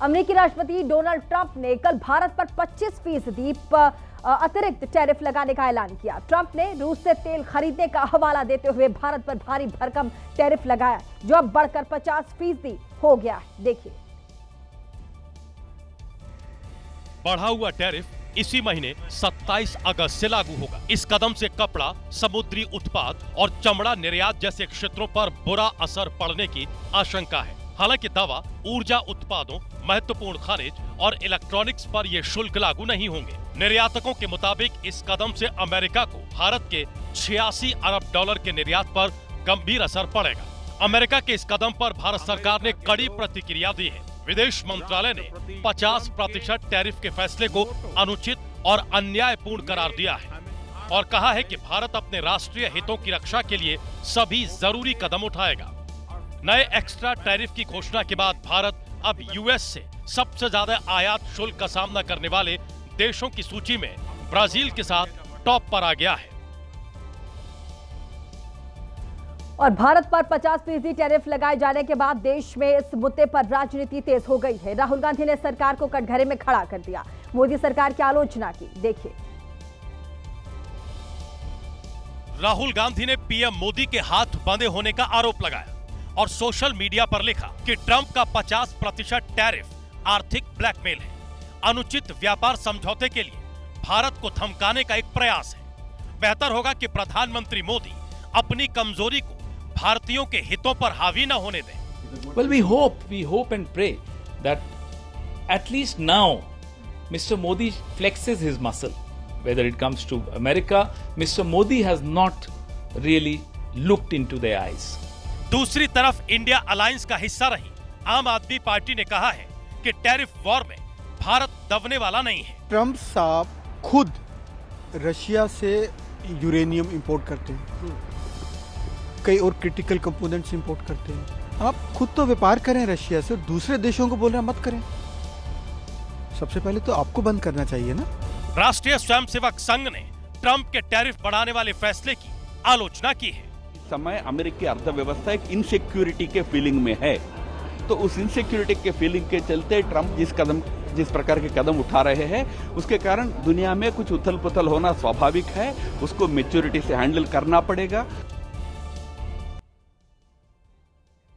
अमेरिकी राष्ट्रपति Donald Trump ने कल भारत पर 25% अतिरिक्त टैरिफ लगाने का ऐलान किया। ट्रंप ने रूस से तेल खरीदने का हवाला देते हुए भारत पर भारी भरकम टैरिफ लगाया, जो अब बढ़कर 50% हो गया है। देखिए, बढ़ा हुआ टैरिफ इसी महीने 27 अगस्त से लागू होगा। इस कदम से कपड़ा, समुद्री उत्पाद और चमड़ा निर्यात जैसे क्षेत्रों पर बुरा असर पड़ने की आशंका है। हालांकि दावा ऊर्जा उत्पादों, महत्वपूर्ण खनिज और इलेक्ट्रॉनिक्स पर ये शुल्क लागू नहीं होंगे। निर्यातकों के मुताबिक इस कदम से अमेरिका को भारत के 86 अरब डॉलर के निर्यात पर गंभीर असर पड़ेगा। अमेरिका के इस कदम पर भारत सरकार ने कड़ी प्रतिक्रिया दी है। विदेश मंत्रालय ने 50% टैरिफ के फैसले को अनुचित और अन्यायपूर्ण करार दिया है और कहा है कि भारत अपने राष्ट्रीय हितों की रक्षा के लिए सभी जरूरी कदम उठाएगा। नए एक्स्ट्रा टैरिफ की घोषणा के बाद भारत अब यूएस से सबसे ज्यादा आयात शुल्क का सामना करने वाले देशों की सूची में ब्राजील के साथ टॉप पर आ गया है। और भारत पर 50% टैरिफ लगाए जाने के बाद देश में इस मुद्दे पर राजनीति तेज हो गई है। राहुल गांधी ने सरकार को कटघरे में खड़ा कर दिया, मोदी सरकार की आलोचना की। देखिए, राहुल गांधी ने पीएम मोदी के हाथ बंधे होने का आरोप लगाया और सोशल मीडिया पर लिखा कि ट्रंप का 50% टैरिफ आर्थिक ब्लैकमेल है, अनुचित व्यापार समझौते के लिए भारत को धमकाने का एक प्रयास है। बेहतर होगा कि प्रधानमंत्री मोदी अपनी कमजोरी को भारतीयों के हितों पर हावी न होने दें। Well, we hope and pray that at least now Mr. Modi flexes his muscle. Whether it comes to America, Mr. Modi has not really looked into their eyes. दूसरी तरफ इंडिया अलायंस का हिस्सा रही आम आदमी पार्टी ने कहा है कि टैरिफ वॉर में भारत दबने वाला नहीं है। ट्रंप साहब खुद रशिया से यूरेनियम इंपोर्ट करते हैं, कई और क्रिटिकल कंपोनेंट्स इंपोर्ट करते हैं। आप खुद तो व्यापार करें रशिया से, दूसरे देशों को बोल रहे हैं मत करें। सबसे पहले तो आपको बंद करना चाहिए ना। राष्ट्रीय स्वयंसेवक संघ ने ट्रंप के टैरिफ बढ़ाने वाले फैसले की आलोचना की है। इस समय अमेरिकी अर्थव्यवस्था एक इनसिक्योरिटी के फीलिंग में है, तो उस इनसिक्योरिटी के फीलिंग के चलते ट्रंप जिस प्रकार के कदम उठा रहे हैं, उसके कारण दुनिया में कुछ उथल पुथल होना स्वाभाविक है। उसको मैच्योरिटी से हैंडल करना पड़ेगा।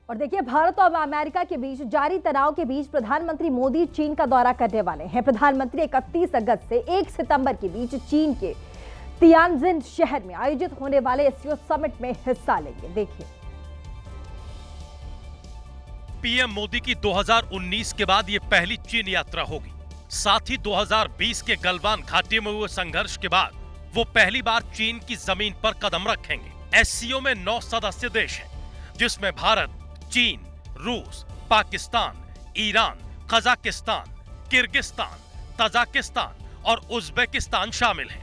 और देखिए, भारत और अमेरिका के बीच जारी तनाव के बीच प्रधानमंत्री मोदी चीन का दौरा करने वाले हैं। प्रधानमंत्री 31 अगस्त से 1 सितंबर के बीच चीन के तियानजिन शहर में आयोजित होने वाले एससीओ समिट में हिस्सा लेंगे। देखिए, पीएम मोदी की 2019 के बाद ये पहली चीन यात्रा होगी। साथ ही 2020 के गलवान घाटी में हुए संघर्ष के बाद वो पहली बार चीन की जमीन पर कदम रखेंगे। एससीओ में 9 सदस्य देश हैं, जिसमें भारत, चीन, रूस, Pakistan, Iran, Kazakhstan, Kyrgyzstan, Tajikistan और उज्बेकिस्तान शामिल हैं।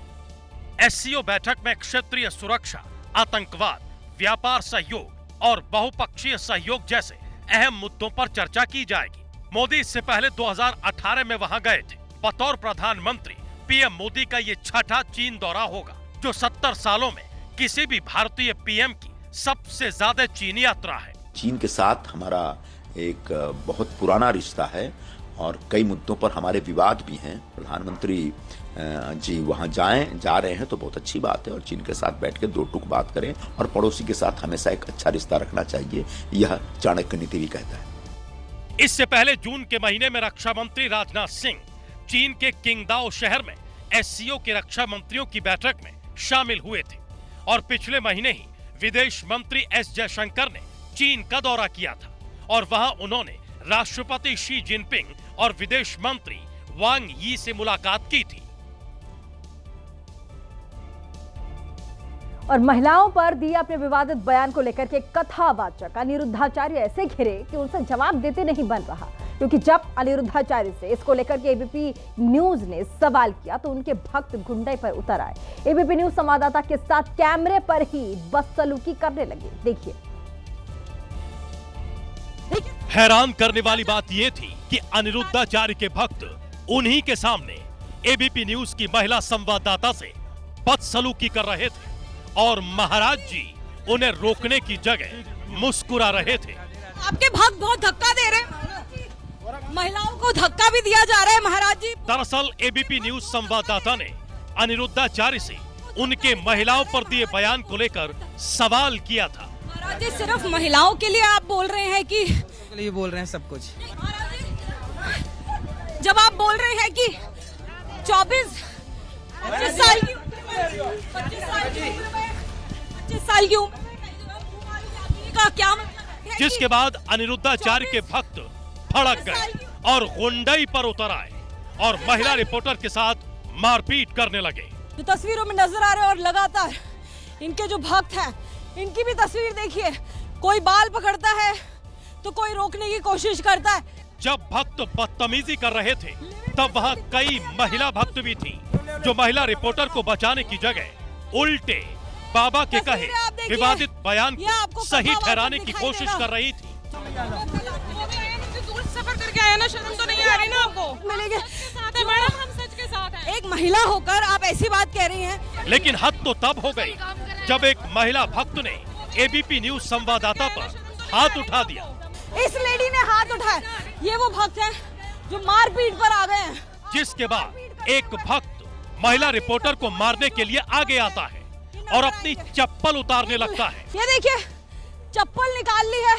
एससीओ बैठक में क्षेत्रीय सुरक्षा, आतंकवाद, व्यापार सहयोग और बहुपक्षीय सहयोग जैसे अहम मुद्दों पर चर्चा की जाएगी। मोदी इससे पहले 2018 में वहां गए थे। बतौर प्रधानमंत्री पीएम मोदी का ये छठा चीन दौरा होगा, जो 70 सालों में किसी भी भारतीय पीएम की सबसे ज्यादा चीन यात्रा है। चीन के साथ हमारा एक बहुत पुराना रिश्ता है और कई मुद्दों पर हमारे विवाद भी हैं। प्रधानमंत्री जी वहां जा रहे हैं तो बहुत अच्छी बात है और चीन के साथ बैठ के दो टूक बात करें और पड़ोसी के साथ हमेशा एक अच्छा रिश्ता रखना चाहिए, यह चाणक्य नीति भी कहता है। इससे पहले जून के महीने में रक्षा मंत्री राजनाथ सिंह चीन के किंगदाओ शहर में एससीओ के रक्षा मंत्रियों की बैठक में शामिल हुए थे और पिछले महीने ही विदेश मंत्री एस जयशंकर ने चीन का दौरा किया था और वहां उन्होंने राष्ट्रपति शी जिनपिंग और विदेश मंत्री वांग यी से मुलाकात की थी। और महिलाओं पर दिए अपने विवादित बयान को लेकर के कथावाचक अनिरुद्धाचार्य ऐसे घिरे कि उनसे जवाब देते नहीं बन रहा, क्योंकि जब अनिरुद्धाचार्य से इसको लेकर के एबीपी न्यूज ने सवाल किया तो उनके भक्त गुंडे पर उतर आए। एबीपी न्यूज संवाददाता के साथ कैमरे पर ही बदसलूकी करने लगे। देखिए, हैरान करने वाली बात यह थी कि अनिरुद्धाचार्य के भक्त उन्हीं के सामने एबीपी न्यूज की महिला संवाददाता से बदसलूकी कर रहे थे और महाराज जी उन्हें रोकने की जगह मुस्कुरा रहे थे। आपके भक्त बहुत धक्का दे रहे हैं। महिलाओं को धक्का भी दिया जा रहा है महाराज जी। दरअसल एबीपी न्यूज संवाददाता ने अनिरुद्धाचार्य से उनके महिलाओं पर दिए बयान को लेकर सवाल किया था। महाराज जी सिर्फ महिलाओं के लिए आप बोल रहे हैं कि ये बोल रहे हैं सब कुछ। जब आप बोल रहे हैं कि 25 साल की 25 साल की उम्र में का क्या मतलब है? जिसके बाद अनिरुद्धाचार्य के भक्त भड़क गए और गुंडई पर उतर आए और महिला रिपोर्टर के साथ मारपीट करने लगे। जो तस्वीरों में नजर आ रहे हैं और लगातार इनके जो भक्त हैं इनकी भी तस्वीर देखिए, कोई बाल पकड़ता है तो कोई रोकने की कोशिश करता है। जब भक्त बदतमीजी कर रहे थे तब वहाँ कई महिला भक्त भी थी जो महिला रिपोर्टर को बचाने की जगह उल्टे बाबा के कहे विवादित बयान को सही ठहराने की कोशिश कर रही थी। सफर करके आया ना, शर्म तो नहीं आ रही ना आपको? मैडम हम सच के साथ हैं। एक महिला होकर आप ऐसी बात कह रही हैं। लेकिन हद तो तब हो गई जब एक महिला भक्त ने एबीपी न्यूज संवाददाता पर हाथ उठा दिया। इस लेडी ने हाथ उठाया, ये वो भक्त हैं जो मारपीट पर आ गए हैं। जिसके बाद एक भक्त महिला रिपोर्टर को मारने के लिए आगे आता है और अपनी चप्पल उतारने लगता है। ये देखिए, चप्पल निकाल ली है,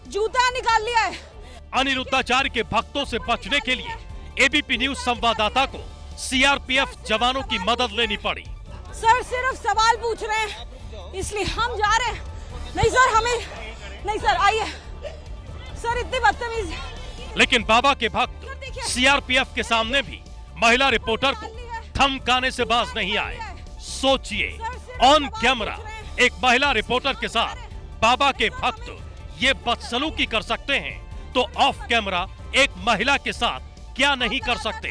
जूता निकाल लिया है। अनिरुद्धाचार्य के भक्तों से बचने के लिए एबीपी न्यूज संवाददाता को सीआरपीएफ जवानों की मदद लेनी पड़ी। सर सिर्फ सवाल पूछ रहे हैं इसलिए हम जा रहे हैं। नहीं सर, हमें नहीं सर, आइए सर, इतनी बदतमीज। लेकिन बाबा के भक्त सीआरपीएफ के सामने भी महिला रिपोर्टर को धमकाने से बाज नहीं आए। सोचिए, ऑन कैमरा एक महिला रिपोर्टर के साथ बाबा के भक्त ये बदसलूकी कर सकते हैं तो ऑफ कैमरा एक महिला के साथ क्या नहीं कर सकते।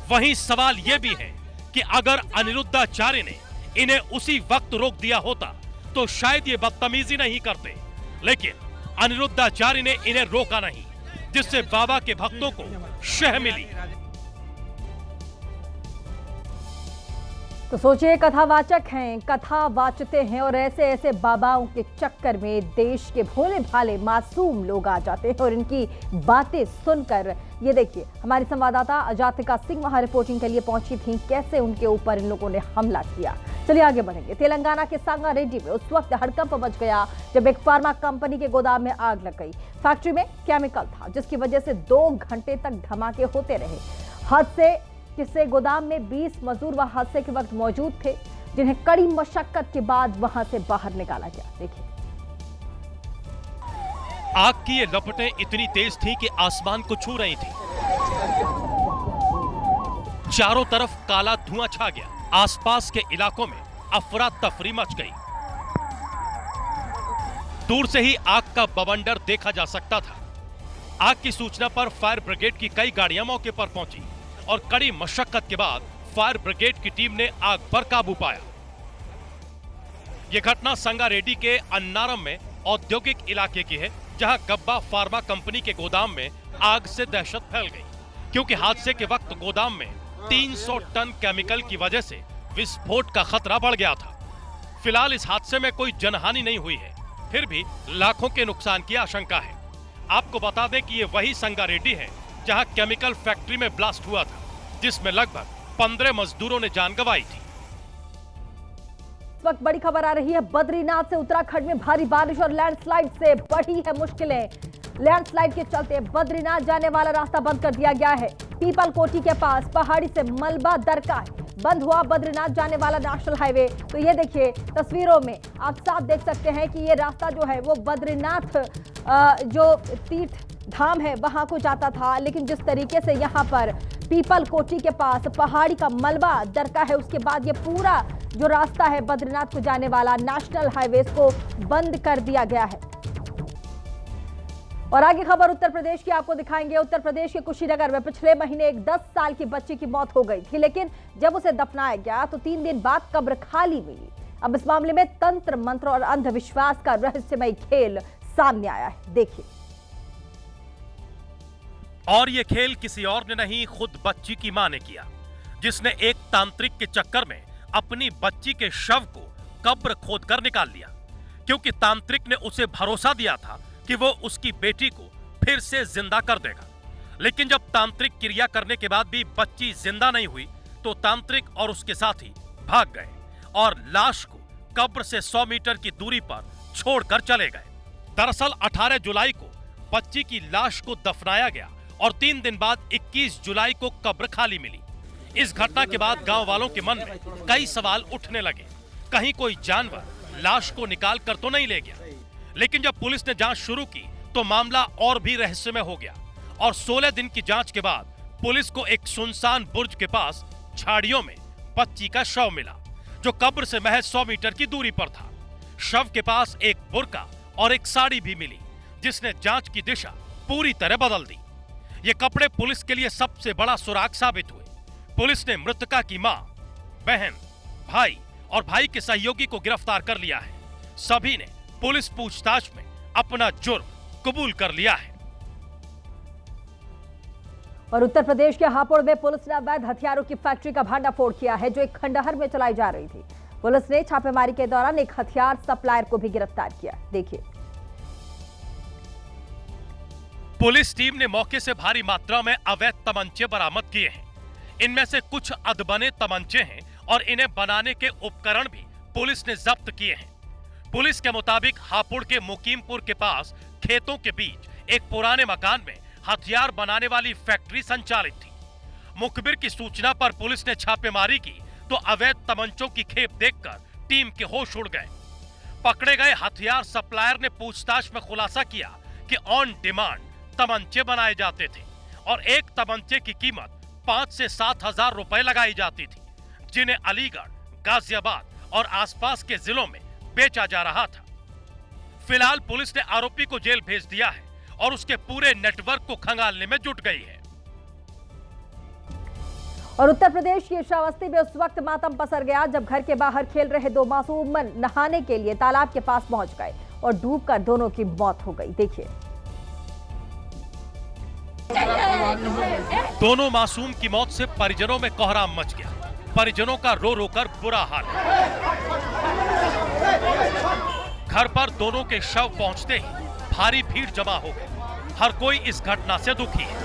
वहीं सवाल ये भी है कि अगर अनिरुद्धाचार्य ने इन्हें उसी वक्त रोक दिया होता तो शायद ये बदतमीजी नहीं करते, लेकिन अनिरुद्धाचार्य ने इन्हें रोका नहीं, जिससे बाबा के भक्तों को शह मिली। तो सोचिए, कथावाचक हैं, कथा वाचते हैं और ऐसे ऐसे बाबाओं के चक्कर में देश के भोले भाले मासूम लोग आ जाते हैं और इनकी बातें सुनकर ये देखिए, हमारी संवाददाता अजातिका सिंह वहां रिपोर्टिंग के लिए पहुंची थी, कैसे उनके ऊपर इन लोगों ने हमला किया। चलिए आगे बढ़ेंगे। तेलंगाना के संगारेड्डी में उस वक्त हड़कंप मच गया जब एक फार्मा कंपनी के गोदाम में आग लग गई। फैक्ट्री में केमिकल था जिसकी वजह से 2 घंटे तक धमाके होते रहे। हादसे जिससे गोदाम में 20 मजदूर वह हादसे के वक्त मौजूद थे, जिन्हें कड़ी मशक्कत के बाद वहां से बाहर निकाला गया। देखिए, आग की ये लपटें इतनी तेज थी कि आसमान को छू रही थी। चारों तरफ काला धुआं छा गया। आसपास के इलाकों में अफरा तफरी मच गई। दूर से ही आग का बवंडर देखा जा सकता था। आग की सूचना पर फायर ब्रिगेड की कई गाड़ियां मौके पर पहुंची और कड़ी मशक्कत के बाद फायर ब्रिगेड की टीम ने आग पर काबू पाया। यह घटना संगारेड्डी के अन्नारम में औद्योगिक इलाके की है, जहां गब्बा फार्मा कंपनी के गोदाम में आग से दहशत फैल गई, क्योंकि हादसे के वक्त गोदाम में 300 टन केमिकल की वजह से विस्फोट का खतरा बढ़ गया था। फिलहाल इस हादसे में कोई जनहानि नहीं हुई है, फिर भी लाखों के नुकसान की आशंका है। आपको बता दें कि ये वही संगारेड्डी है जहां केमिकल फैक्ट्री में ब्लास्ट हुआ था, जिसमें लगभग 15 मजदूरों ने जान गंवाई थी। इस वक्त बड़ी खबर आ रही है बद्रीनाथ से। उत्तराखंड में भारी बारिश और लैंडस्लाइड से बढ़ी है मुश्किलें। लैंडस्लाइड के चलते बद्रीनाथ जाने वाला रास्ता बंद कर दिया गया है। पीपल कोटी के पास पहाड़ी से मलबा दरका है। बंद हुआ बद्रीनाथ जाने वाला नेशनल हाईवे। तो ये देखिए, तस्वीरों में आप साफ देख सकते हैं कि ये रास्ता जो है वो बद्रीनाथ जो तीर्थ धाम है वहां को जाता था, लेकिन जिस तरीके से यहाँ पर पीपल कोटी के पास पहाड़ी का मलबा दरका है, उसके बाद ये पूरा जो रास्ता है बद्रीनाथ को जाने वाला नेशनल हाईवे को बंद कर दिया गया है। और आगे खबर उत्तर प्रदेश की आपको दिखाएंगे। उत्तर प्रदेश के कुशीनगर में पिछले महीने एक 10 साल की बच्ची की मौत हो गई थी, लेकिन जब उसे दफनाया गया तो 3 दिन बाद कब्र खाली मिली। अब इस मामले में तंत्र मंत्र और अंधविश्वास का रहस्यमय खेल सामने आया है। देखिए, और ये खेल किसी और ने नहीं, खुद बच्ची की मां ने किया, जिसने एक तांत्रिक के चक्कर में अपनी बच्ची के शव को कब्र खोदकर निकाल लिया, क्योंकि तांत्रिक ने उसे भरोसा दिया था कि वो उसकी बेटी को फिर से जिंदा कर देगा। लेकिन जब तांत्रिक क्रिया करने के बाद भी बच्ची जिंदा नहीं हुई तो तांत्रिक और उसके साथी भाग गए और लाश को कब्र से 100 मीटर की दूरी पर छोड़कर चले गए। दरअसल 18 जुलाई को बच्ची की लाश को दफनाया गया और 3 दिन बाद 21 जुलाई को कब्र खाली मिली। इस घटना के बाद गांव वालों के मन में कई सवाल उठने लगे। कहीं कोई जानवर लाश को निकाल कर तो नहीं ले गया। लेकिन जब पुलिस ने जांच शुरू की तो मामला और भी रहस्यमय हो गया और 16 दिन की जांच के बाद पुलिस को एक सुनसान बुर्ज के पास झाड़ियों में बच्ची का शव मिला, जो कब्र से महज 100 मीटर की दूरी पर था। शव के पास एक बुर्का और एक साड़ी भी मिली, जिसने जांच की दिशा पूरी तरह बदल दी। ये कपड़े पुलिस के लिए सबसे बड़ा सुराग साबित हुए। पुलिस ने मृतका की मां, बहन, भाई और भाई के सहयोगी को गिरफ्तार कर लिया है। सभी ने पुलिस पूछताछ में अपना जुर्म कबूल कर लिया है। और उत्तर प्रदेश के हापुड़ में पुलिस ने अवैध हथियारों की फैक्ट्री का भांडाफोड़ किया है, जो एक खंडहर में चलाई जा रही थी। पुलिस ने छापेमारी के दौरान एक हथियार सप्लायर को भी गिरफ्तार किया। देखिए, पुलिस टीम ने मौके से भारी मात्रा में अवैध तमंचे बरामद किए हैं। इनमें से कुछ अधबने तमंचे हैं और इन्हें बनाने के उपकरण भी पुलिस ने जब्त किए हैं। पुलिस के मुताबिक हापुड़ के मुकीमपुर के पास खेतों के बीच एक पुराने मकान में हथियार बनाने वाली फैक्ट्री संचालित थी। मुखबिर की सूचना पर पुलिस ने छापेमारी की तो अवैध तमंचों की खेप देखकर टीम के होश उड़ गए। पकड़े गए हथियार सप्लायर ने पूछताछ में खुलासा किया कि ऑन डिमांड तमंचे बनाए जाते थे और एक तमंचे की कीमत 5 से 7 हजार रुपए लगाई जाती थी, जिन्हें अलीगढ़, गाजियाबाद और आसपास के जिलों में बेचा जा रहा था। फिलहाल पुलिस ने आरोपी को जेल भेज दिया है और उसके पूरे नेटवर्क को खंगालने में जुट गई है। और उत्तर प्रदेश की श्रावस्ती में उस वक्त मातम पसर गया जब घर के बाहर खेल रहे 2 मासूम नहाने के लिए तालाब के पास पहुंच गए और डूबकर दोनों की मौत हो गई। देखिए, दोनों मासूम की मौत से परिजनों में कोहराम मच गया। परिजनों का रो रो कर बुरा हाल। घर पर दोनों के शव पहुंचते ही भारी भीड़ जमा हो गई। हर कोई इस घटना से दुखी है।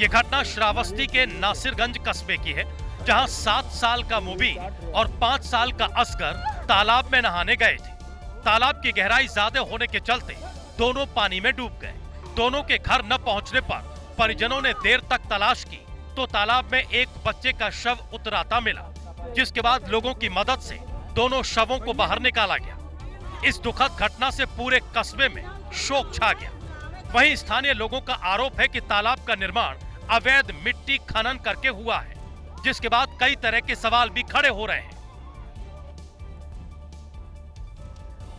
ये घटना श्रावस्ती के नासिरगंज कस्बे की है, जहां 7 साल का मुबीन और 5 साल का असगर तालाब में नहाने गए थे। तालाब की गहराई ज्यादा होने के चलते दोनों पानी में डूब गए। दोनों के घर न पहुंचने पर परिजनों ने देर तक तलाश की तो तालाब में एक बच्चे का शव उतराता मिला, जिसके बाद लोगों की मदद से दोनों शवों को बाहर निकाला गया। इस दुखद घटना से पूरे कस्बे में शोक छा गया। वहीं स्थानीय लोगों का आरोप है कि तालाब का निर्माण अवैध मिट्टी खनन करके हुआ है, जिसके बाद कई तरह के सवाल भी खड़े हो रहे हैं।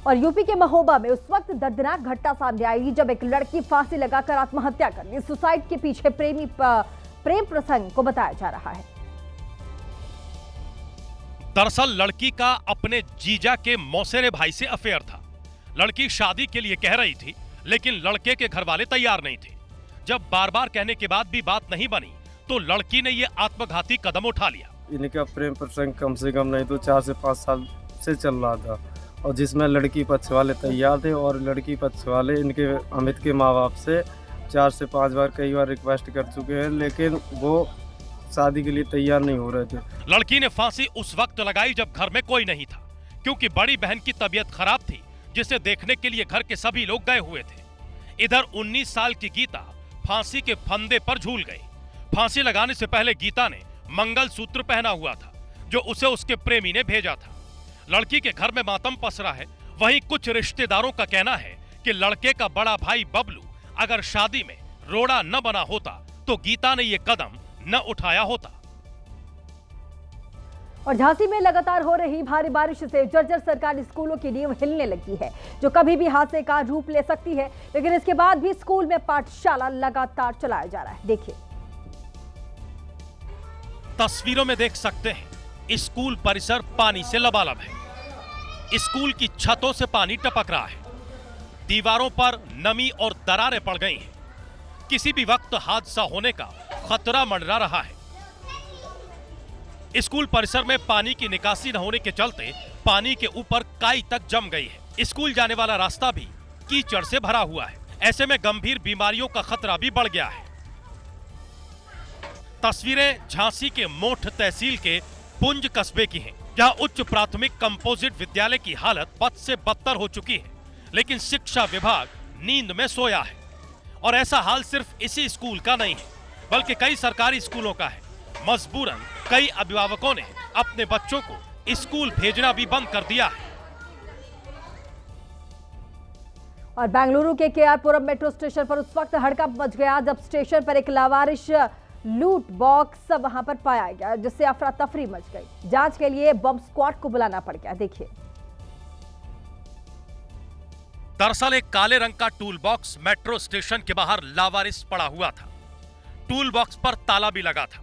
और यूपी के महोबा में उस वक्त दर्दनाक घटना सामने आई जब एक लड़की फांसी लगाकर आत्महत्या कर ली। सुसाइड के पीछे प्रेम प्रसंग को बताया जा रहा है। दरअसल लड़की का अपने जीजा के मौसेरे भाई से अफेयर था। लड़की शादी के लिए कह रही थी, लेकिन लड़के के घर वाले तैयार नहीं थे। जब बार बार कहने के बाद भी बात नहीं बनी तो लड़की ने ये आत्मघाती कदम उठा लिया। इनका प्रेम प्रसंग कम से कम नहीं तो 4 से 5 साल से चल रहा था, और जिसमें लड़की पक्ष वाले तैयार थे और लड़की पक्ष वाले इनके अमित के माँ बाप से 4 से 5 बार कई बार रिक्वेस्ट कर चुके हैं, लेकिन वो शादी के लिए तैयार नहीं हो रहे थे। लड़की ने फांसी उस वक्त लगाई जब घर में कोई नहीं था, क्योंकि बड़ी बहन की तबीयत खराब थी, जिसे देखने के लिए घर के सभी लोग गए हुए थे। इधर 19 साल की गीता फांसी के फंदे पर झूल गई। फांसी लगाने से पहले गीता ने मंगलसूत्र पहना हुआ था, जो उसे उसके प्रेमी ने भेजा था। लड़की के घर में मातम पसरा है। वहीं कुछ रिश्तेदारों का कहना है कि लड़के का बड़ा भाई बबलू अगर शादी में रोड़ा न बना होता तो गीता ने ये कदम न उठाया होता। और झांसी में लगातार हो रही भारी बारिश से जर्जर सरकारी स्कूलों की नींव हिलने लगी है, जो कभी भी हादसे का रूप ले सकती है। लेकिन इसके बाद भी स्कूल में पाठशाला लगातार चलाया जा रहा है। देखिए, तस्वीरों में देख सकते हैं स्कूल परिसर पानी से लबालब है। स्कूल की छतों से पानी टपक रहा है। दीवारों पर नमी और दरारें पड़ गई हैं। किसी भी वक्त हादसा होने का खतरा मंडरा रहा है। स्कूल परिसर में पानी की निकासी न होने के चलते पानी के ऊपर काई तक जम गई है। स्कूल जाने वाला रास्ता भी कीचड़ से भरा हुआ है। ऐसे में गंभीर बीमारियों का खतरा भी बढ़ गया है। तस्वीरें झांसी के मोठ तहसील के पुंज कस्बे की हैं, जहां उच्च प्राथमिक कंपोजिट विद्यालय की हालत बद से बदतर हो चुकी है, लेकिन शिक्षा विभाग नींद में सोया है। और ऐसा हाल सिर्फ इसी स्कूल का नहीं है, बल्कि कई सरकारी स्कूलों का है। मजबूरन कई अभिभावकों ने अपने बच्चों को स्कूल भेजना भी बंद कर दिया है। और बेंगलुरु के केआरपुरम मेट्रो स्टेशन पर उस वक्त हड़कंप मच गया जब स्टेशन पर एक लावारिश लूट बॉक्स वहां पर पाया गया, जिससे अफरा तफरी मच गई। जांच के लिए बम स्क्वाड को बुलाना पड़ गया। देखिए, दरअसल एक काले रंग का टूल बॉक्स मेट्रो स्टेशन के बाहर लावारिस पड़ा हुआ था। टूल बॉक्स पर ताला भी लगा था,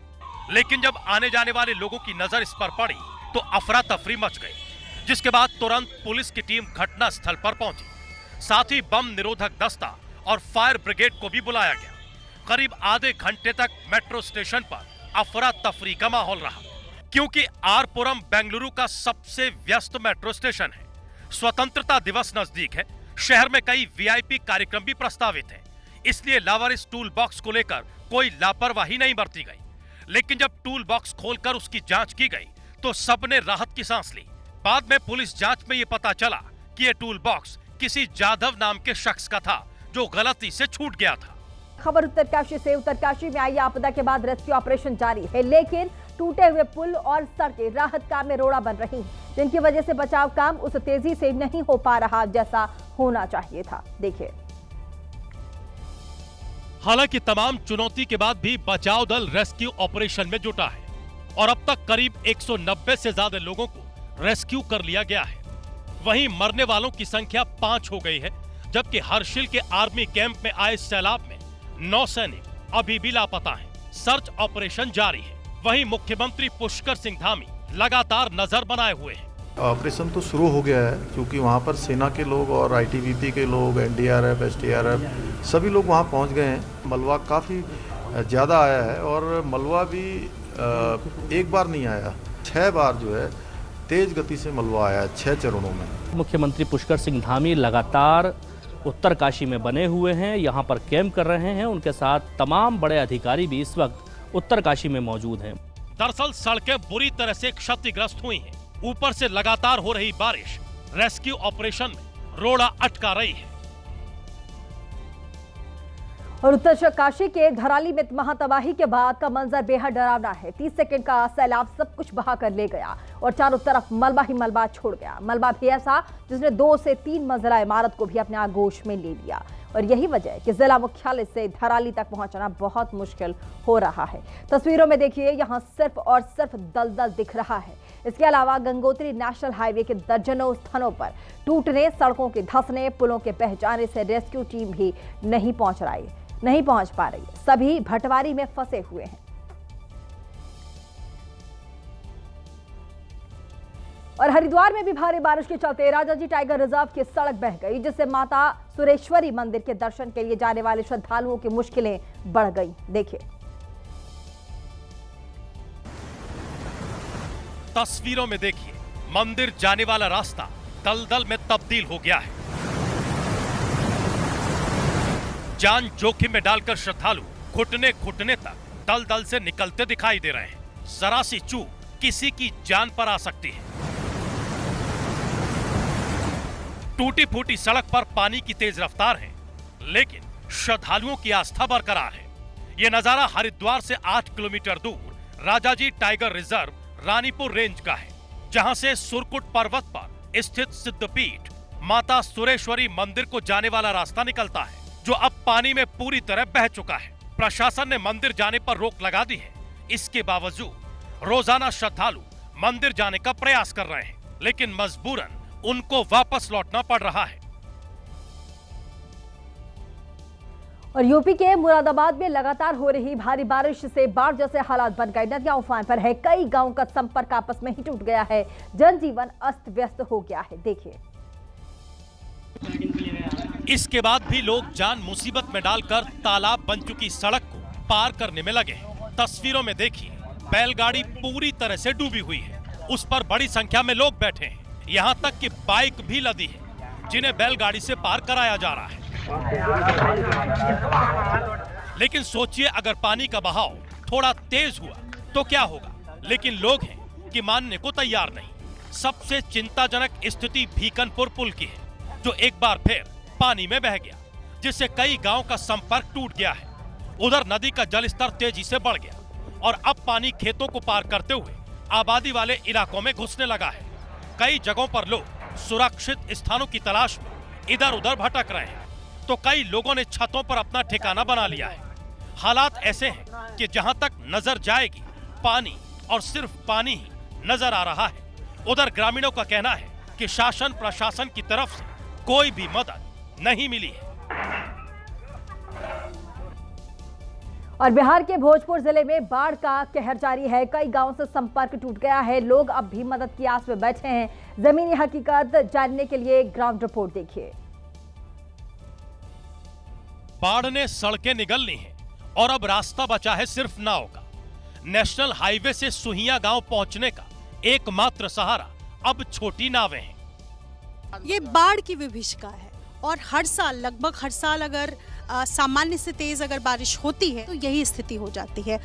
लेकिन जब आने जाने वाले लोगों की नजर इस पर पड़ी तो अफरा तफरी मच गई, जिसके बाद तुरंत पुलिस की टीम घटना स्थल पर पहुंची। साथ ही बम निरोधक दस्ता और फायर ब्रिगेड को भी बुलाया गया। करीब आधे घंटे तक मेट्रो स्टेशन पर अफरा तफरी का माहौल रहा, क्योंकि आरपुरम बेंगलुरु का सबसे व्यस्त मेट्रो स्टेशन है। स्वतंत्रता दिवस नजदीक है, शहर में कई वीआईपी कार्यक्रम भी प्रस्तावित हैं, इसलिए लावारिस टूल बॉक्स को लेकर कोई लापरवाही नहीं बरती गई। लेकिन जब टूल बॉक्स खोलकर उसकी जांच की गई तो सबने राहत की सांस ली। बाद में पुलिस जांच में ये पता चला कि ये टूल बॉक्स किसी जाधव नाम के शख्स का था, जो गलती से छूट गया था। खबर उत्तरकाशी से। उत्तरकाशी में आई आपदा के बाद रेस्क्यू ऑपरेशन जारी है, लेकिन टूटे हुए पुल और सड़कें राहत काम में रोड़ा बन रही हैं, जिनकी वजह से बचाव काम उस तेजी से नहीं हो पा रहा जैसा होना चाहिए था। देखिए, हालांकि तमाम चुनौती के बाद भी बचाव दल रेस्क्यू ऑपरेशन में जुटा है और अब तक करीब 190 से ज्यादा लोगों को रेस्क्यू कर लिया गया है। वहीं मरने वालों की संख्या 5 हो गई है, जबकि हर्षिल के आर्मी कैंप में आए सैलाब में 9 सैनिक अभी भी लापता हैं। सर्च ऑपरेशन जारी है। वहीं मुख्यमंत्री पुष्कर सिंह धामी लगातार नजर बनाए हुए हैं। ऑपरेशन तो शुरू हो गया है, क्योंकि वहाँ पर सेना के लोग और आईटीबीपी के लोग, एनडीआरएफ, एसडीआरएफ सभी लोग वहाँ पहुँच गए हैं। मलबा काफ़ी ज़्यादा आया है और मलबा भी एक बार नहीं आया, 6 बार जो है तेज गति से मलबा आया है, 6 चरणों में। मुख्यमंत्री पुष्कर सिंह धामी लगातार उत्तरकाशी में बने हुए हैं, यहाँ पर कैंप कर रहे हैं। उनके साथ तमाम बड़े अधिकारी भी इस वक्त उत्तरकाशी में मौजूद हैं। दरअसल सड़कें बुरी तरह से क्षतिग्रस्त हुई हैं। ऊपर से लगातार हो रही बारिश रेस्क्यू ऑपरेशन में रोड़ा अटका रही है। और उत्तरकाशी के घराली में महातबाही के बाद का मंजर बेहद डरावना है। 30 सेकंड का सैलाब सब कुछ बहा कर ले गया और चारों तरफ मलबा ही मलबा छोड़ गया। मलबा भी ऐसा जिसने 2 से 3 मंजिला इमारत को भी अपने आगोश में ले लिया और यही वजह है कि जिला मुख्यालय से धराली तक पहुंचना बहुत मुश्किल हो रहा है। तस्वीरों में देखिए, यहाँ सिर्फ और सिर्फ दलदल दिख रहा है। इसके अलावा गंगोत्री नेशनल हाईवे के दर्जनों स्थानों पर टूटने, सड़कों के धंसने, पुलों के बह जाने से रेस्क्यू टीम भी नहीं पहुंच पा रही। सभी भटवारी में फंसे हुए हैं। और हरिद्वार में भी भारी बारिश के चलते राजाजी टाइगर रिजर्व की सड़क बह गई, जिससे माता सुरेश्वरी मंदिर के दर्शन के लिए जाने वाले श्रद्धालुओं की मुश्किलें बढ़ गई। देखिए, तस्वीरों में देखिए, मंदिर जाने वाला रास्ता दलदल में तब्दील हो गया है। जान जोखिम में डालकर श्रद्धालु घुटने तक दलदल से निकलते दिखाई दे रहे हैं। जरा सी चूक किसी की जान पर आ सकती है। टूटी फूटी सड़क पर पानी की तेज रफ्तार है, लेकिन श्रद्धालुओं की आस्था बरकरार है। यह नजारा हरिद्वार से 8 किलोमीटर दूर Rajaji tiger reserve Ranipur range का है, जहां से सुरकुट पर्वत पर स्थित सिद्धपीठ माता सुरेश्वरी मंदिर को जाने वाला रास्ता निकलता है, जो अब पानी में पूरी तरह बह चुका है। प्रशासन ने मंदिर जाने पर रोक लगा दी है। इसके बावजूद रोजाना श्रद्धालु मंदिर जाने का प्रयास कर रहे हैं, लेकिन मजबूरन उनको वापस लौटना पड़ रहा है। और यूपी के मुरादाबाद में लगातार हो रही भारी बारिश से बाढ़ जैसे हालात बन गए। नदियां उफान पर है, कई गांवों का संपर्क आपस में ही टूट गया है, जनजीवन अस्त व्यस्त हो गया है। देखिए, इसके बाद भी लोग जान मुसीबत में डालकर तालाब बन चुकी सड़क को पार करने में लगे हैं। तस्वीरों में देखिए, बैलगाड़ी पूरी तरह से डूबी हुई है, उस पर बड़ी संख्या में लोग बैठे हैं। यहाँ तक कि बाइक भी लदी है। जिन्हें बैलगाड़ी से पार कराया जा रहा है। लेकिन सोचिए अगर पानी का बहाव थोड़ा तेज हुआ तो क्या होगा, लेकिन लोग हैं कि मानने को तैयार नहीं। सबसे चिंताजनक स्थिति भीकनपुर पुल की है, जो एक बार फिर पानी में बह गया, जिससे कई गांव का संपर्क टूट गया है। उधर नदी का जलस्तर तेजी से बढ़ गया और अब पानी खेतों को पार करते हुए आबादी वाले इलाकों में घुसने लगा है। कई जगहों पर लोग सुरक्षित स्थानों की तलाश में इधर उधर भटक रहे हैं, तो कई लोगों ने छतों पर अपना ठिकाना बना लिया है। हालात ऐसे हैं कि जहां तक नजर जाएगी पानी और सिर्फ पानी ही नजर आ रहा है। उधर ग्रामीणों का कहना है कि शासन प्रशासन की तरफ से कोई भी मदद नहीं मिली है। और बिहार के भोजपुर जिले में बाढ़ का कहर जारी है। कई गांवों से संपर्क टूट गया है। लोग अब भी मदद की आस में बैठे हैं। जमीनी हकीकत जानने के लिए ग्राउंड रिपोर्ट देखिए। बाढ़ ने सड़कें निगल ली हैं और अब रास्ता बचा है सिर्फ नाव का। नेशनल हाईवे से सुहिया गांव पहुंचने का एकमात्र सहारा अब छोटी नावें हैं। ये बाढ़ की विभीषिका है और हर साल लगभग हर साल अगर सामान्य से तेज अगर बारिश होती है तो यही स्थिति हो जाती है।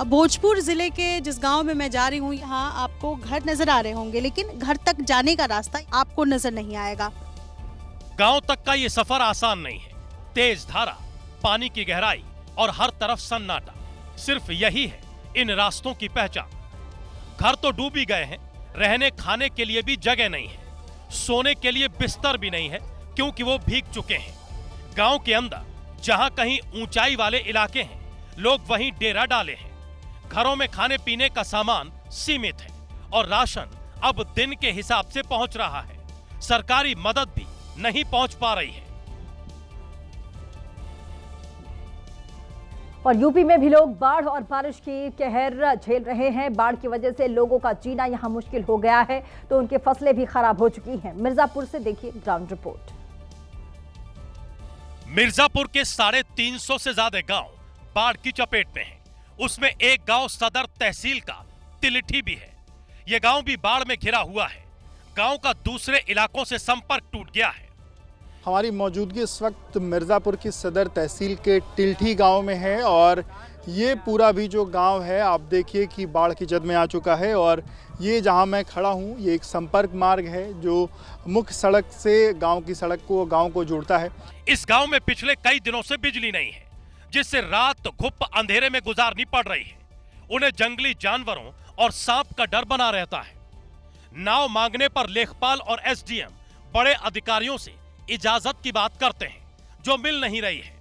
अब भोजपुर जिले के जिस गांव में मैं जा रही हूँ, यहाँ आपको घर नजर आ रहे होंगे, लेकिन घर तक जाने का रास्ता आपको नजर नहीं आएगा। गांव तक का ये सफर आसान नहीं है। तेज धारा, पानी की गहराई और हर तरफ सन्नाटा, सिर्फ यही है इन रास्तों की पहचान। घर तो डूब ही गए हैं, रहने खाने के लिए भी जगह नहीं है, सोने के लिए बिस्तर भी नहीं है क्योंकि वो भीग चुके हैं। गांव के अंदर जहां कहीं ऊंचाई वाले इलाके हैं, लोग वहीं डेरा डाले हैं। घरों में खाने पीने का सामान सीमित है और राशन अब दिन के हिसाब से पहुंच रहा है। सरकारी मदद भी नहीं पहुंच पा रही है। और यूपी में भी लोग बाढ़ और बारिश की कहर झेल रहे हैं। बाढ़ की वजह से लोगों का जीना यहां मुश्किल हो गया है, तो उनकी फसलें भी खराब हो चुकी हैं। मिर्जापुर से देखिए ग्राउंड रिपोर्ट। मिर्जापुर के 350 से ज्यादा गांव बाढ़ की चपेट में हैं। उसमें एक गांव सदर तहसील का तिलिठी भी है। यह गांव भी बाढ़ में घिरा हुआ है। गांव का दूसरे इलाकों से संपर्क टूट गया है। हमारी मौजूदगी इस वक्त मिर्ज़ापुर की सदर तहसील के टिल्ठी गांव में है और ये पूरा भी जो गांव है आप देखिए कि बाढ़ की जद में आ चुका है। और ये जहां मैं खड़ा हूं, ये एक संपर्क मार्ग है जो मुख्य सड़क से गांव की सड़क को गांव को जोड़ता है। इस गांव में पिछले कई दिनों से बिजली नहीं है, जिससे रात घुप अंधेरे में गुजारनी पड़ रही है। उन्हें जंगली जानवरों और सांप का डर बना रहता है। नाव मांगने पर लेखपाल और एसडीएम बड़े अधिकारियों से इजाजत की बात करते हैं, जो मिल नहीं रही है।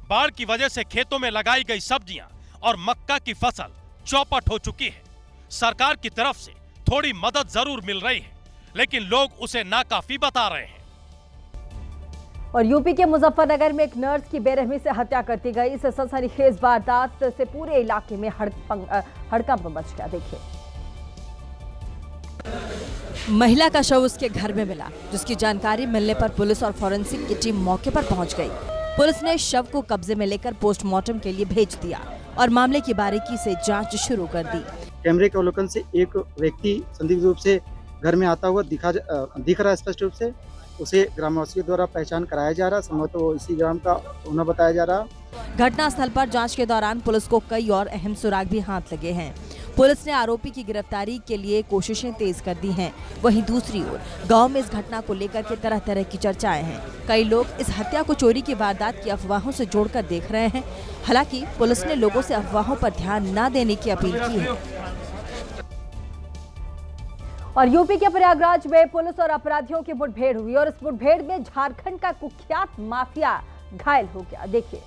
बाढ़ की वजह से खेतों में लगाई गई सब्जियां और मक्का की फसल चौपट हो चुकी है। सरकार की तरफ से थोड़ी मदद जरूर मिल रही है, लेकिन लोग उसे नाकाफी बता रहे हैं। और यूपी के मुजफ्फरनगर में एक नर्स की बेरहमी से हत्या कर दी गई। इस सनसनीखेज वारदात से पूरे इलाके में हड़कंप मच गया। देखिए, महिला का शव उसके घर में मिला, जिसकी जानकारी मिलने पर पुलिस और फॉरेंसिक की टीम मौके पर पहुंच गई। पुलिस ने शव को कब्जे में लेकर पोस्टमार्टम के लिए भेज दिया और मामले की बारीकी से जांच शुरू कर दी। कैमरे के अवलोकन से एक व्यक्ति संदिग्ध रूप से घर में आता हुआ दिख रहा है स्पष्ट रूप से। उसे ग्रामवासियों द्वारा पहचान कराया जा रहा, संभवतः वो इसी ग्राम का होना बताया जा रहा। घटनास्थल पर जांच के दौरान पुलिस को कई और अहम सुराग भी हाथ लगे हैं। पुलिस ने आरोपी की गिरफ्तारी के लिए कोशिशें तेज कर दी हैं। वहीं दूसरी ओर गांव में इस घटना को लेकर के तरह तरह की चर्चाएं हैं। कई लोग इस हत्या को चोरी की वारदात की अफवाहों से जोड़कर देख रहे हैं। हालांकि पुलिस ने लोगों से अफवाहों पर ध्यान न देने की अपील की है। और यूपी के प्रयागराज में पुलिस और अपराधियों की मुठभेड़ हुई और इस मुठभेड़ में झारखंड का कुख्यात माफिया घायल हो गया। देखिए,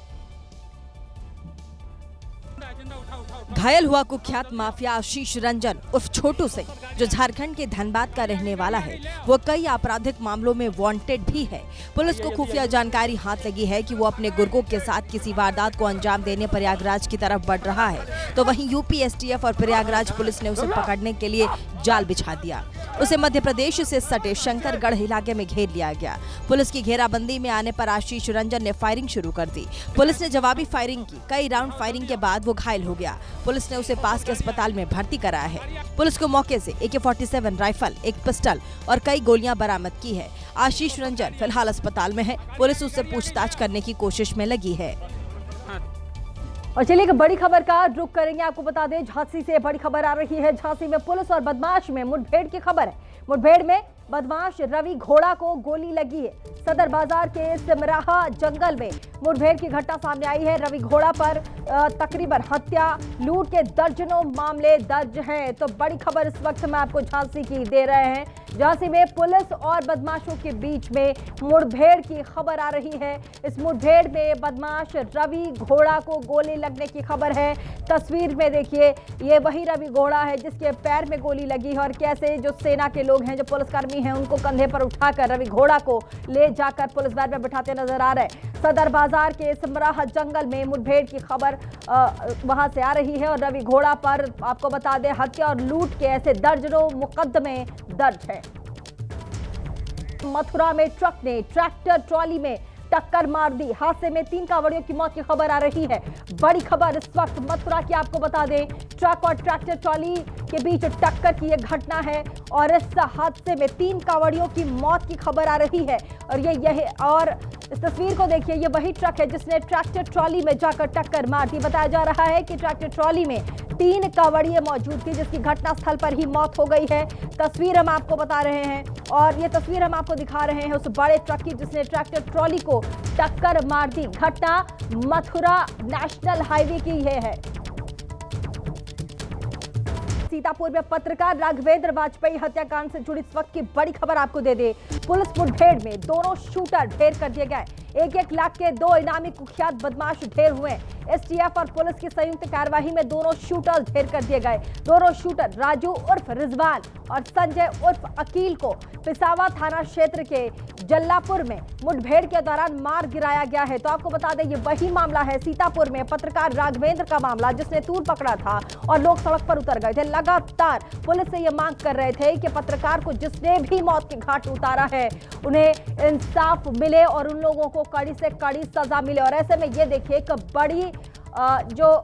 घायल हुआ कुख्यात माफिया आशीष रंजन उर्फ छोटू सिंह, जो झारखंड के धनबाद का रहने वाला है। वो कई आपराधिक मामलों में वांटेड भी है। पुलिस को खुफिया जानकारी हाथ लगी है कि वो अपने गुर्गों के साथ किसी वारदात को अंजाम देने प्रयागराज की तरफ बढ़ रहा है। तो वहीं यूपी एसटीएफ और प्रयागराज पुलिस ने उसे पकड़ने के लिए जाल बिछा दिया। उसे मध्य प्रदेश से सटे शंकरगढ़ इलाके में घेर लिया गया। पुलिस की घेराबंदी में आने पर आशीष रंजन ने फायरिंग शुरू कर दी। पुलिस ने जवाबी फायरिंग की। कई राउंड फायरिंग के बाद वो घायल हो गया। पुलिस ने उसे पास के अस्पताल में भर्ती कराया है। पुलिस को मौके से AK-47 राइफल, एक पिस्टल और कई गोलियां बरामद की है। आशीष रंजन फिलहाल अस्पताल में है। पुलिस उससे पूछताछ करने की कोशिश में लगी है। और चलिए एक बड़ी खबर का रुख करेंगे। आपको बता दें, झांसी से बड़ी खबर आ रही है। झांसी में पुलिस और बदमाश में मुठभेड़ की खबर है। मुठभेड़ में बदमाश रवि घोड़ा को गोली लगी है। सदर बाजार के सिमराहा जंगल में मुठभेड़ की घटना सामने आई है। रवि घोड़ा पर तकरीबन हत्या, लूट के दर्जनों मामले दर्ज हैं। तो बड़ी खबर इस वक्त मैं आपको झांसी की दे रहे हैं। झांसी में पुलिस और बदमाशों के बीच में मुठभेड़ की खबर आ रही है। इस मुठभेड़ में बदमाश रवि घोड़ा को गोली लगने की खबर है। तस्वीर में देखिए, ये वही रवि घोड़ा है जिसके पैर में गोली लगी है और कैसे जो सेना के लोग हैं, जो पुलिसकर्मी हैं, उनको कंधे पर उठाकर रवि घोड़ा को ले जाकर पुलिस वैन में बिठाते नजर आ रहे हैं। सदर बाजार के सिमराहा जंगल में मुठभेड़ की खबर वहां से आ रही है और रवि घोड़ा पर आपको बता दें हत्या और लूट के ऐसे दर्जनों मुकदमे दर्ज है। मथुरा में ट्रक ने ट्रैक्टर ट्रॉली में टक्कर मार दी। हादसे में 3 कांवड़ियों की मौत की खबर आ रही है। बड़ी खबर इस वक्त मथुरा की आपको बता दें, ट्रक और ट्रैक्टर ट्रॉली के बीच टक्कर की यह घटना है और इस हादसे में 3 कांवड़ियों की मौत की खबर आ रही है। और यही और इस तस्वीर को देखिए, ये वही ट्रक है जिसने ट्रैक्टर ट्रॉली में जाकर टक्कर मार दी। बताया जा रहा है कि ट्रैक्टर ट्रॉली में 3 कांवड़िए मौजूद थी जिसकी घटनास्थल पर ही मौत हो गई है। तस्वीर हम आपको बता रहे हैं और ये तस्वीर हम आपको दिखा रहे हैं उस बड़े ट्रक की जिसने ट्रैक्टर ट्रॉली को टक्कर मार दी। घटना मथुरा नेशनल हाईवे की ये है। सीतापुर में पत्रकार राघवेंद्र वाजपेयी हत्याकांड से जुड़ी इस वक्त की बड़ी खबर आपको दे दे। पुलिस मुठभेड़ में दोनों शूटर ढेर कर दिए गए। 1-1 लाख के 2 इनामी कुख्यात बदमाश ढेर हुए। एसटीएफ और पुलिस की संयुक्त कार्यवाही में दोनों शूटर ढेर कर दिए गए। दोनों शूटर राजू उर्फ रिजवान और संजय उर्फ अकील को पिसावा थाना क्षेत्र के जल्लापुर में मुठभेड़ के दौरान मार गिराया गया है। तो आपको बता दें, ये वही मामला है सीतापुर में पत्रकार राघवेंद्र का मामला जिसने तूल पकड़ा था और लोग सड़क पर उतर गए थे। लगातार पुलिस से ये मांग कर रहे थे कि पत्रकार को जिसने भी मौत के घाट उतारा है उन्हें इंसाफ मिले और उन लोगों को कड़ी से कड़ी सजा मिले। और ऐसे में ये देखिए, एक बड़ी जो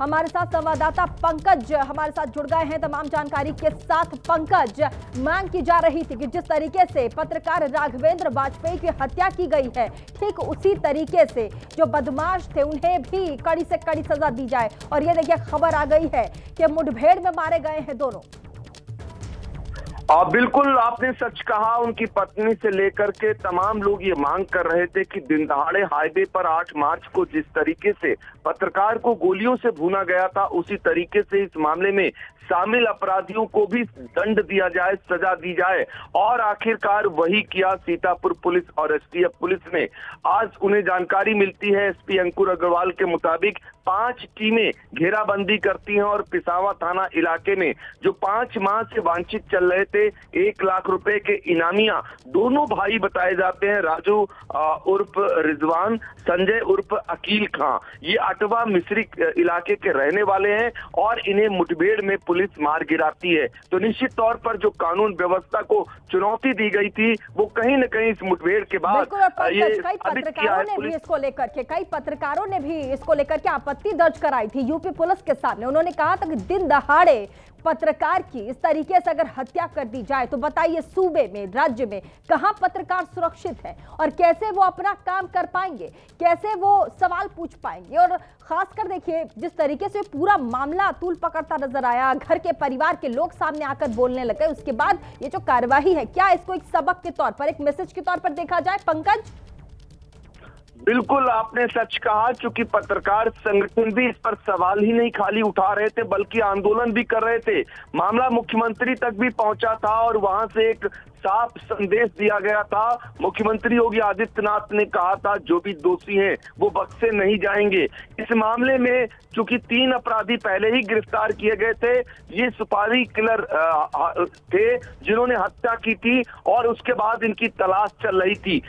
हमारे साथ संवाददाता पंकज हमारे साथ जुड़ गए हैं तमाम जानकारी के साथ। पंकज, मांग की जा रही थी कि जिस तरीके से पत्रकार राघवेंद्र वाजपेयी की हत्या की गई है, ठीक उसी तरीके से जो बदमाश थे उन्हें भी कड़ी से कड़ी सजा दी जाए। और ये देखिए, खबर आ गई है कि मुठभेड़ में मारे गए हैं दोनों। बिल्कुल आपने सच कहा। उनकी पत्नी से लेकर के तमाम लोग ये मांग कर रहे थे कि दिन दहाड़े हाईवे पर 8 मार्च को जिस तरीके से पत्रकार को गोलियों से भूना गया था, उसी तरीके से इस मामले में शामिल अपराधियों को भी दंड दिया जाए, सजा दी जाए। और आखिरकार वही किया सीतापुर पुलिस और एसटीएफ पुलिस ने। आज उन्हें जानकारी मिलती है, एसपी अंकुर अग्रवाल के मुताबिक 5 टीमें घेराबंदी करती हैं और पिसावा थाना इलाके में जो 5 माह से वांछित चल रहे थे 1 लाख रुपए के इनामिया, दोनों भाई बताए जाते हैं, राजू उर्फ रिजवान, संजय उर्फ अकील खां, ये अटवा मिस्री इलाके के रहने वाले हैं और इन्हें मुठभेड़ में पुलिस मार गिराती है। तो निश्चित तौर पर जो कानून व्यवस्था को चुनौती दी गई थी वो कहीं न कहीं इस मुठभेड़ के बाद ये कई पत्रकारों ने भी इसको लेकर के आपत्ति दर्ज कराई थी यूपी पुलिस के सामने। उन्होंने कहा था कि दिन दहाड़े पत्रकार की इस तरीके से अगर हत्या कर दी जाए तो बताइए सूबे में, राज्य में कहां पत्रकार सुरक्षित है और कैसे वो अपना काम कर पाएंगे, कैसे वो सवाल पूछ पाएंगे। और खासकर देखिए, जिस तरीके से पूरा मामला तूल पकड़ता नजर आया, घर के परिवार के लोग सामने आकर बोलने लगे, उसके बाद ये जो कार्रवाई है, क्या इसको एक सबक के तौर पर, एक मैसेज के तौर पर देखा जाए पंकज? बिल्कुल आपने सच कहा, क्योंकि पत्रकार संगठन भी इस पर सवाल ही नहीं खाली उठा रहे थे बल्कि आंदोलन भी कर रहे थे। मामला मुख्यमंत्री तक भी पहुंचा था और वहां से एक साफ संदेश दिया गया था। मुख्यमंत्री योगी आदित्यनाथ ने कहा था जो भी दोषी हैं वो बख्शे नहीं जाएंगे। इस मामले में चूंकि 3 अपराधी पहले ही गिरफ्तार किए गए थे, ये सुपारी किलर थे जिन्होंने हत्या की थी और उसके बाद इनकी तलाश चल रही थी।